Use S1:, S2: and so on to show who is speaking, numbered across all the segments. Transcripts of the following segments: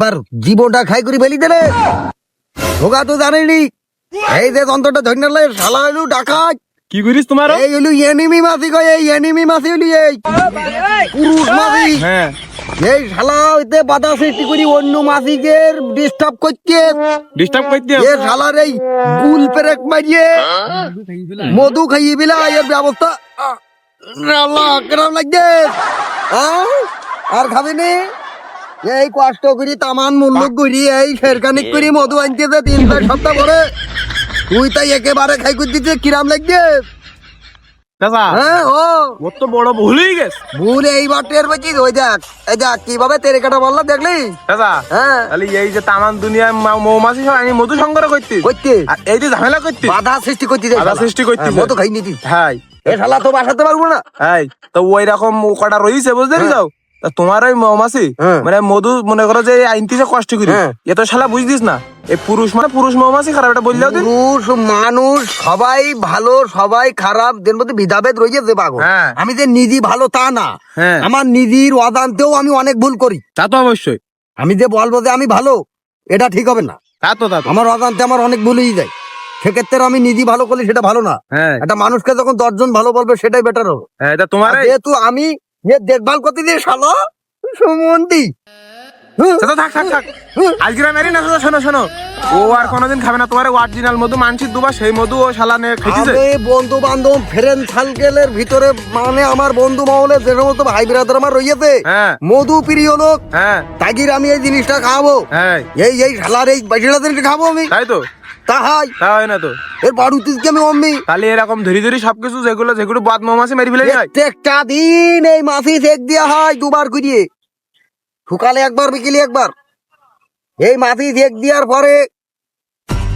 S1: पर জীবনটা খাই করে ফেলি দিলে ঢোকা তো জানেনি এই যে যন্ত্রটা ধরলে শালা এলু ডাকাত
S2: কি করিস তোমার
S1: এই হলো এনিমি মাছি কয় এই এনিমি মাছি হলি এই পুরুষ মাছি
S2: হ্যাঁ
S1: এই শালা হইতে বাধা সৃষ্টি করি অন্য মাছিকে ডিস্টার্ব করতে
S2: ডিস্টার্ব করতে
S1: এ শালার এই গুল পেরেক মারিয়ে মধু খাইয়ে বিলা এর ব্যবস্থা আল্লাহ কেরাম লাগছে আর খাবি নি এই কষ্ট করি তামান মূল্য করি এই শেরকানিক করি মধু আনতে যে 3-4 সপ্তাহ পরে তুই তাই একেবারে খাই করে দিতে কিরাম লাগছে
S2: চাচা
S1: হ্যাঁ ও
S2: ওর তো বড় ভুলই গেছে
S1: ভুল এইবার টের পেয়েছিস ওই দেখ এই দেখ কিভাবে তেরে কাটা বললাম দেখলি
S2: চাচা
S1: হ্যাঁ
S2: তাহলে এই যে তামান দুনিয়ায় মৌমাছি সব আমি মধু সংগ্রহ করতে
S1: করতে
S2: আর এই যে ঝামেলা করতে
S1: বাধা সৃষ্টি করতে
S2: বাধা সৃষ্টি করতিস।
S1: মতো খাই নিতি
S2: হ্যাঁ
S1: এ শালা তো বাসাতে পারবো না
S2: হ্যাঁ তো ওই রকম কটা রয়েছে বুঝতে যাও তা তোমার ওই মৌমাছি
S1: হ্যাঁ।
S2: মানে মধু মনে করো যে আইনতিছে কষ্ট করি
S1: হ্যাঁ।
S2: এ তো শালা বুঝতিস না এই পুরুষ মানে পুরুষ মৌমাছি খারাপ এটা বললেও দিন
S1: পুরুষ মানুষ সবাই ভালো সবাই খারাপ দেন মধ্যে ভেদাভেদ রয়েছে পাগল
S2: হ্যাঁ।
S1: আমি যে নিজে ভালো তা না
S2: হ্যাঁ।
S1: আমার নিজের অজান্তেও আমি অনেক ভুল করি
S2: তা তো অবশ্যই
S1: আমি যে বলবো যে আমি ভালো এটা ঠিক হবে না
S2: তা তো
S1: আমার অজান্তে আমার অনেক ভুল হয়ে যায় সেক্ষেত্রে আমি নিজে ভালো করলে সেটা ভালো না
S2: হ্যাঁ
S1: একটা মানুষকে যখন 10 জন ভালো বলবে সেটাই বেটার হবে
S2: হ্যাঁ এটা তোমার
S1: আর যেহেতু আমি যে দেখভাল করতে দিয়ে শালা সুমন্তি
S2: চাচা থাক থাক থাক আজকে মেরি না চাচা শোনো শোনো ও আর কোনোদিন খাবে না তোমার অরিজিনাল মধু মানসিক দুবা সেই মধু ও শালা নে খাইছে
S1: আমি বন্ধু বান্ধব ফ্রেন্ড সার্কেলের ভিতরে মানে আমার বন্ধু মহলে যে সমস্ত ভাই বিরাদর আমার রয়েছে
S2: হ্যাঁ
S1: মধু প্রিয় লোক
S2: হ্যাঁ
S1: তাগির আমি এই জিনিসটা খাবো
S2: হ্যাঁ
S1: এই শালার এই বাজিটা জিনিসটা খাবো আমি
S2: তাই তো
S1: তাহাই
S2: তা হয় না তো
S1: এর বাড়ুতিকে আমি অম্মি
S2: তাহলে এরকম ধীরে ধীরে সবকিছু যেগুলো যেগুলো বাদ মৌমাছি মেরে ফেলে যায়
S1: প্রত্যেকটা দিন এই মাছি সেক দেওয়া হয় 2 বার করিয়ে সকালে একবার বিকেলে একবার এই মাছি সেক দেওয়ার পরে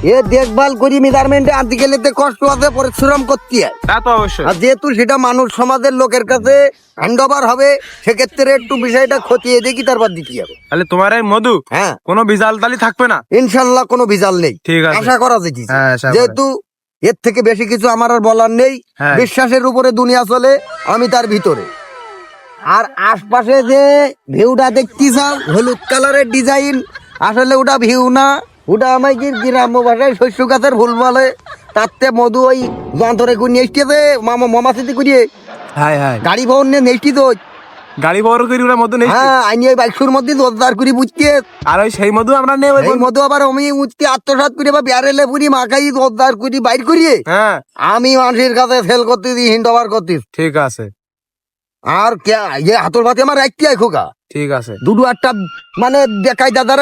S1: এ দেখভাল করি মেজারমেন্টে আনতে গেলে তো কষ্ট আছে পরিশ্রম করতে হয়
S2: তা তো অবশ্যই
S1: আর যেহেতু সেটা মানুষ সমাজের লোকের কাছে হ্যান্ড ওভার হবে সেক্ষেত্রে একটু বিষয়টা খতিয়ে দেখি তারপর দিতে হবে
S2: তাহলে তোমার এই মধু
S1: হ্যাঁ
S2: কোনো বিজাল তালি থাকবে না
S1: ইনশাল্লাহ কোনো বিজাল নেই
S2: ঠিক আছে
S1: আশা করা যেতেছে
S2: হ্যাঁ, আশা করা।
S1: যেহেতু এর থেকে বেশি কিছু আমার আর বলার নেই
S2: হ্যাঁ।
S1: বিশ্বাসের উপরে দুনিয়া চলে আমি তার ভিতরে আর আশপাশে যে ভিউটা দেখতেছ হলুদ কালারের ডিজাইন আসলে ওটা ভিউ না ওটা আমায় কি গ্রাম্য ভাষায় শস্য গাছের ফুল বলে তাতে মধু ওই যন্ত্রে করে নিয়ে এসছে মামাচিতে করিয়ে
S2: হ্যাঁ হ্যাঁ
S1: গাড়ি ভবন নিয়ে নেষ্টি তো
S2: গাড়ি বড় করি ওরা মধু নেই
S1: হ্যাঁ আইনি ওই বাইকশুর মধ্যে জোরদার করে বুঝতে
S2: আর ওই সেই মধু আমরা নেই
S1: এই মধু আবার আমি উঠতে আত্মসাৎ করে বা বিয়ারেলে পুরি মাখাই জোরদার করে বাইর করিয়ে
S2: হ্যাঁ
S1: আমি মানুষের কাছে সেল করতে দিই হিন্দ ওভার করতিস
S2: ঠিক আছে
S1: আর হাতর ভাতে আমার একটি খোকা
S2: ঠিক আছে
S1: দুটো একটা মানে দেখাই দাদারা